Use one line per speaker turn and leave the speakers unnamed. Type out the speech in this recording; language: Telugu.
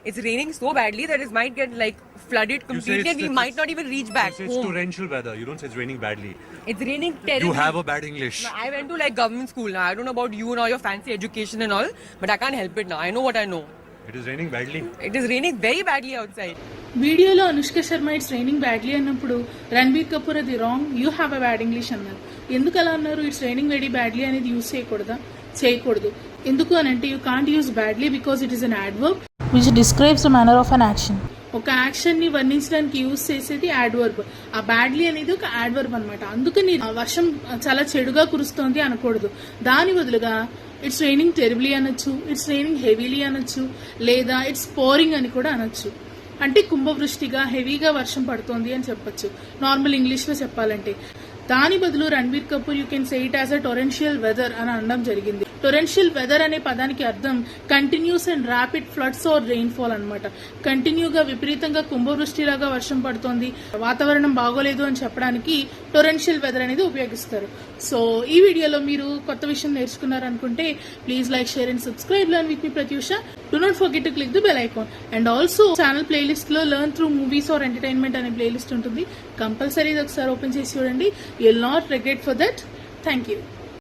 It's raining so badly that it might get like flooded completely and we might not even reach back home.
It's torrential weather. You don't say it's raining badly.
It's raining terribly.
You have a bad English.
No, I went to like government school now. I don't know about you and all your fancy education and all, but I can't help it now. I know what I know.
It is raining badly.
It is raining very badly outside.
వీడియోలో Anushka Sharma it's raining badly అన్నప్పుడు రణబీర్ కపూర్ అది wrong, you have a bad English అన్నారు. ఎందుకు అలా అన్నారు? ఇట్స్ రైనింగ్ వెరీ బ్యాడ్లీ అనేది యూజ్ చేయకూడదు. ఎందుకు అని అంటే you can't use badly because it is an adverb which describes the manner of an action. ఒక యాక్షన్ ని వర్ణించడానికి యూజ్ చేసేది యాడ్వర్బ్. ఆ బ్యాడ్లీ అనేది ఒక యాడ్వర్బ్ అనమాట. అందుకని వర్షం చాలా చెడుగా కురుస్తోంది అనకూడదు. దాని బదులుగా ఇట్స్ రైనింగ్ టెరిబ్లీ అనొచ్చు, ఇట్స్ రైనింగ్ హెవీలీ అనొచ్చు, లేదా ఇట్స్ పోరింగ్ అని కూడా అనొచ్చు. అంటే కుంభవృష్టిగా హెవీగా వర్షం పడుతోంది అని చెప్పొచ్చు నార్మల్ ఇంగ్లీష్ లో చెప్పాలంటే. దాని బదులు Ranbir Kapoor you can say it as a torrential weather అని అనడం జరిగింది. టొరెన్షియల్ వెదర్ అనే పదానికి అర్థం continuous and rapid floods or rainfall అనమాట. కంటిన్యూగా విపరీతంగా కుంభవృష్టిలాగా వర్షం పడుతోంది, వాతావరణం బాగోలేదు అని చెప్పడానికి టొరెన్షియల్ వెదర్ అనేది ఉపయోగిస్తారు. సో ఈ వీడియోలో మీరు కొత్త విషయం నేర్చుకున్నారనుకుంటే please like, share and subscribe. Learn with మీ Prathyusha. Do not forget to click the bell icon. And also channel playlist లో learn through movies or entertainment అనే ప్లేలిస్ట్ ఉంటుంది. కంపల్సరీ ఒకసారి ఓపెన్ చేసి చూడండి. You will not regret for that. Thank you.